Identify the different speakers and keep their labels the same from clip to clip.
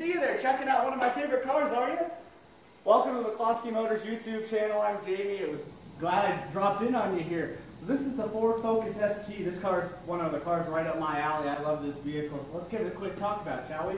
Speaker 1: see you there checking out one of my favorite cars, are you? Welcome to the McCloskey Motors YouTube channel. I'm Jamie. It was glad I dropped in on you here. So this is the Ford Focus ST. This car is one of the cars right up my alley. I love this vehicle. So let's give it a quick talk about it, shall we?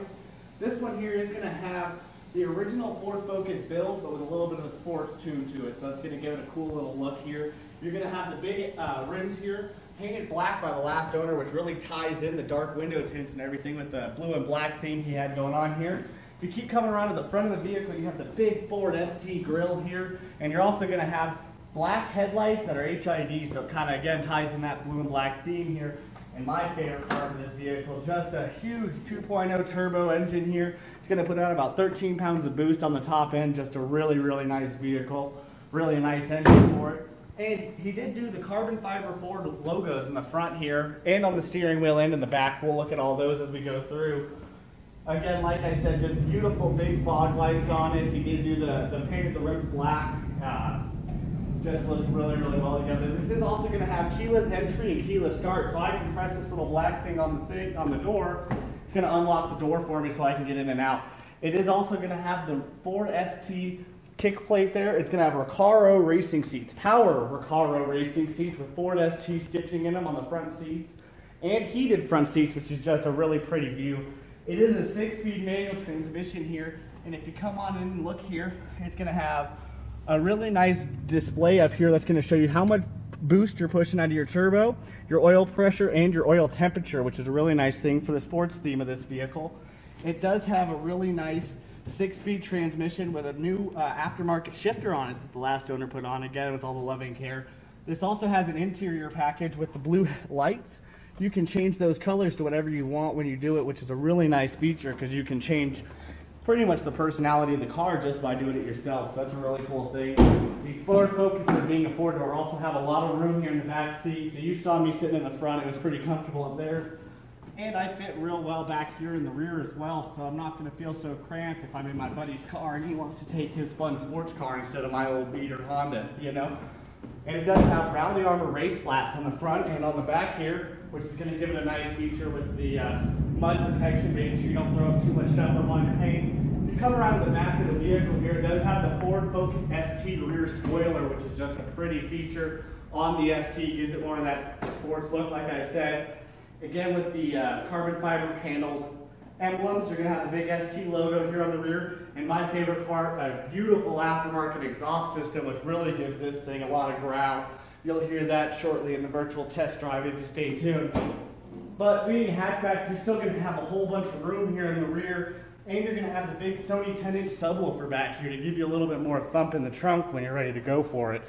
Speaker 1: This one here is going to have the original Ford Focus build, but with a little bit of a sports tune to it. So it's going to give it a cool little look here. You're going to have the big rims here, painted black by the last owner, which really ties in the dark window tints and everything with the blue and black theme he had going on here. If you keep coming around to the front of the vehicle, you have the big Ford ST grille here, and you're also going to have black headlights that are HID, so it kind of again ties in that blue and black theme here. And my favorite part of this vehicle, just a huge 2.0 turbo engine here. It's going to put out about 13 pounds of boost on the top end. Just a really, really nice vehicle. Really nice engine for it. And he did do the carbon fiber Ford logos in the front here and on the steering wheel and in the back. We'll look at all those as we go through. Again, like I said, just beautiful big fog lights on it. He did do the painted the rims black. Just looks really, really well together. This is also going to have keyless entry and keyless start, so I can press this little black thing on the door. It's going to unlock the door for me so I can get in and out. It is also going to have the Ford ST kick plate there. It's going to have Recaro racing seats, power Recaro racing seats with Ford ST stitching in them on the front seats, and heated front seats, which is just a really pretty view. It is a 6-speed manual transmission here, and if you come on in and look here, it's going to have a really nice display up here that's going to show you how much boost you're pushing out of your turbo, your oil pressure, and your oil temperature, which is a really nice thing for the sports theme of this vehicle. It does have a really nice 6-speed transmission with a new aftermarket shifter on it that the last owner put on, again with all the loving care. This also has an interior package with the blue lights. You can change those colors to whatever you want when you do it, which is a really nice feature because you can change pretty much the personality of the car just by doing it yourself. So that's a really cool thing. These Ford Focuses, being a four-door, also have a lot of room here in the back seat. So you saw me sitting in the front. It was pretty comfortable up there. And I fit real well back here in the rear as well, so I'm not going to feel so cramped if I'm in my buddy's car and he wants to take his fun sports car instead of my old beater Honda, you know. And it does have Rally Armor race flats on the front and on the back here, which is going to give it a nice feature with the mud protection, making sure you don't throw up too much stuff up on your paint. If you come around to the back of the vehicle here, it does have the Ford Focus ST rear spoiler, which is just a pretty feature on the ST. Gives it more of that sports look, like I said. Again, with the carbon fiber panel emblems, you're going to have the big ST logo here on the rear. And my favorite part, a beautiful aftermarket exhaust system, which really gives this thing a lot of growl. You'll hear that shortly in the virtual test drive if you stay tuned. But being a hatchback, you're still going to have a whole bunch of room here in the rear. And you're going to have the big Sony 10-inch subwoofer back here to give you a little bit more thump in the trunk when you're ready to go for it.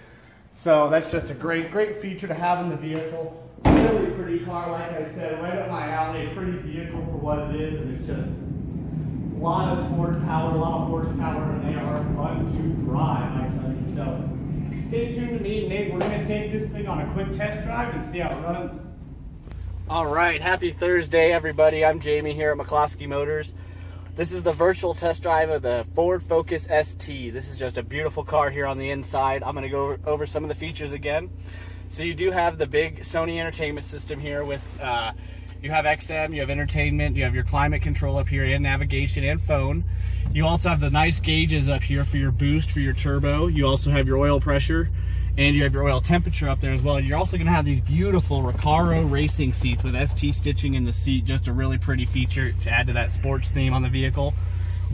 Speaker 1: So that's just a great, great feature to have in the vehicle. Really pretty car, like I said, right up my alley. A pretty vehicle for what it is, and it's just a lot of horsepower, and they are fun to drive, I tell you. So stay tuned to me and Nate. We're going to take this thing on a quick test drive and see how it runs. All right, happy Thursday, everybody. I'm Jamie here at McCloskey Motors. This is the virtual test drive of the Ford Focus ST. This is just a beautiful car here on the inside. I'm going to go over some of the features again. So you do have the big Sony entertainment system here with, you have XM, you have entertainment, you have your climate control up here and navigation and phone. You also have the nice gauges up here for your boost, for your turbo. You also have your oil pressure and you have your oil temperature up there as well. You're also going to have these beautiful Recaro racing seats with ST stitching in the seat. Just a really pretty feature to add to that sports theme on the vehicle,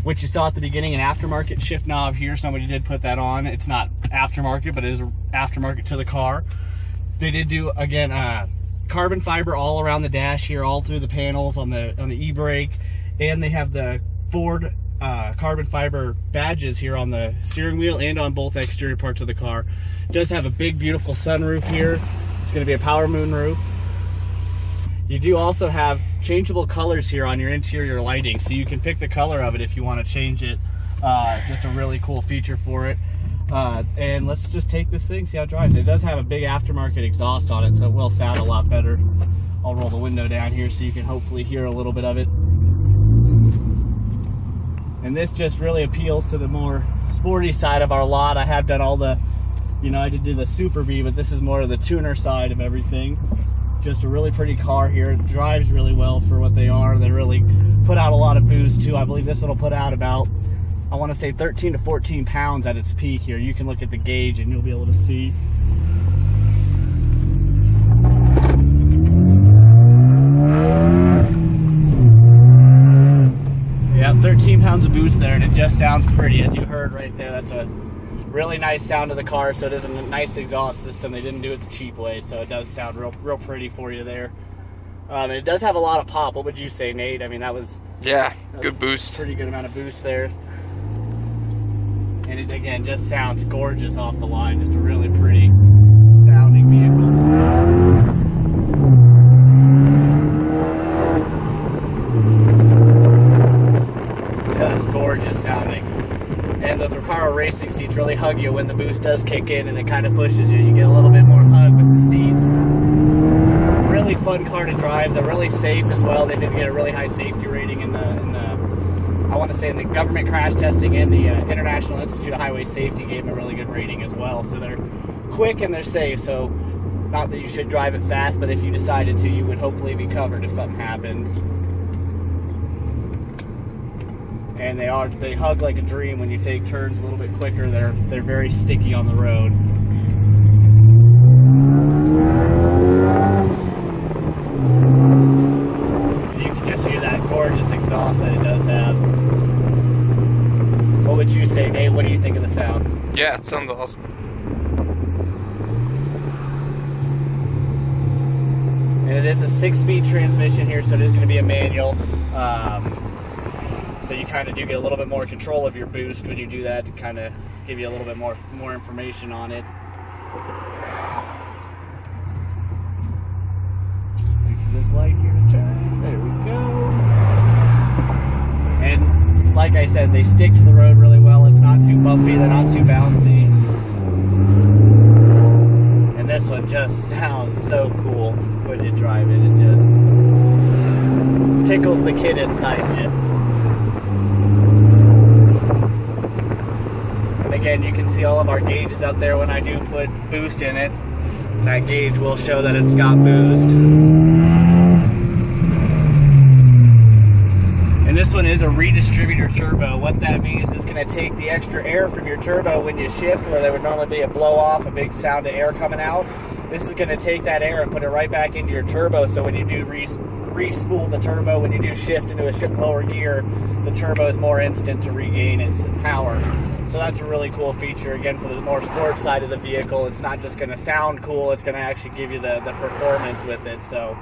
Speaker 1: which you saw at the beginning, an aftermarket shift knob here. Somebody did put that on. It's not aftermarket, but it is aftermarket to the car. They did do, again, carbon fiber all around the dash here, all through the panels on the e-brake, and they have the Ford carbon fiber badges here on the steering wheel and on both exterior parts of the car. It does have a big, beautiful sunroof here. It's going to be a power moon roof. You do also have changeable colors here on your interior lighting, so you can pick the color of it if you want to change it. Just a really cool feature for it. And let's just take this thing, see how it drives. It does have a big aftermarket exhaust on it, so it will sound a lot better. I'll roll the window down here so you can hopefully hear a little bit of it. And this just really appeals to the more sporty side of our lot. I have done all the, you know, I did do the Super B, but this is more of the tuner side of everything. Just a really pretty car here. It drives really well for what they are. They really put out a lot of boost too. I believe this one will put out about, I want to say 13 to 14 pounds at its peak here. You can look at the gauge and you'll be able to see. Yeah, 13 pounds of boost there, and it just sounds pretty, as you heard right there. That's a really nice sound of the car, so it is a nice exhaust system. They didn't do it the cheap way, so it does sound real pretty for you there. And it does have a lot of pop. What would you say, Nate? I mean, that was
Speaker 2: good boost.
Speaker 1: Pretty good amount of boost there. And it, again, just sounds gorgeous off the line. Just a really pretty sounding vehicle. Just gorgeous sounding. And those Recaro racing seats really hug you when the boost does kick in, and it kind of pushes you. You get a little bit more hug with the seats. Really fun car to drive. They're really safe as well. They did get a really high safety rating in the I want to say in the government crash testing, and the International Institute of Highway Safety gave them a really good rating as well. So they're quick and they're safe. So not that you should drive it fast, but if you decided to, you would hopefully be covered if something happened. And they hug like a dream when you take turns a little bit quicker. They're very sticky on the road. You can just hear that gorgeous exhaust that it does have. What would you say, Nate? What do you think of the sound?
Speaker 2: Yeah, it sounds awesome.
Speaker 1: And it is a 6-speed transmission here, so it is going to be a manual. So you kind of do get a little bit more control of your boost when you do that, to kind of give you a little bit more information on it. Just wait for this light here to turn. There we go. And like I said, they stick to the road really well. It's not too bumpy. They're not too bouncy. And this one just sounds so cool when you drive it. It just tickles the kid inside you. Again, you can see all of our gauges out there. When I do put boost in it, that gauge will show that it's got boost. And this one is a redistributor turbo. What that means is it's going to take the extra air from your turbo when you shift, where there would normally be a blow off, a big sound of air coming out. This is going to take that air and put it right back into your turbo, so when you do re-spool the turbo, when you do shift into a lower gear, the turbo is more instant to regain its power. So that's a really cool feature, again, for the more sports side of the vehicle. It's not just going to sound cool, it's going to actually give you the performance with it. So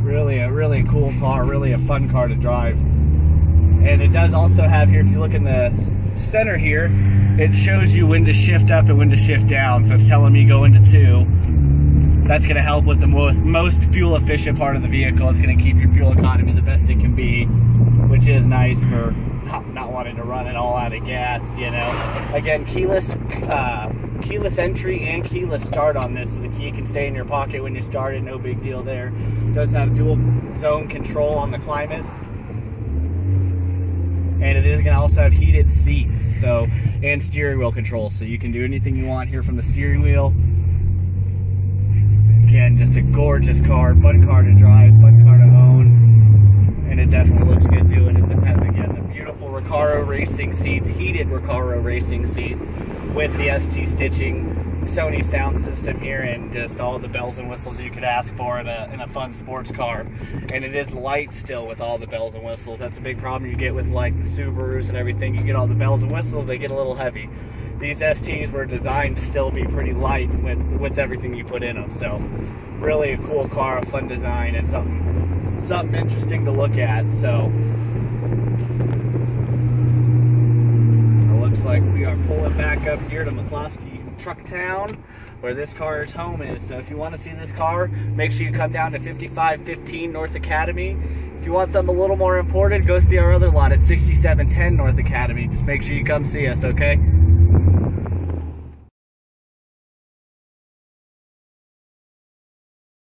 Speaker 1: really a cool car, really a fun car to drive. And it does also have here, if you look in the center here, it shows you when to shift up and when to shift down. So it's telling me go into 2. That's going to help with the most fuel efficient part of the vehicle. It's going to keep your fuel economy the best it can be, which is nice for not wanting to run it all out of gas, you know. Again, keyless entry and keyless start on this, so the key can stay in your pocket when you start it, no big deal there. It does have dual zone control on the climate. And it is going to also have heated seats, and steering wheel control, so you can do anything you want here from the steering wheel. Again, just a gorgeous car, fun car to drive, fun car to own, and it definitely looks good doing it. This has, again, the beautiful Recaro racing seats, heated Recaro racing seats with the ST stitching, Sony sound system here, and just all the bells and whistles you could ask for in a fun sports car. And it is light still with all the bells and whistles. That's a big problem you get with like the Subarus and everything. You get all the bells and whistles, they get a little heavy. These STs were designed to still be pretty light with everything you put in them. So really a cool car, a fun design, and something interesting to look at. So it looks like we are pulling back up here to McCloskey Truck Town, where this car's home is. So if you want to see this car, make sure you come down to 5515 North Academy. If you want something a little more imported, go see our other lot at 6710 North Academy. Just make sure you come see us, okay?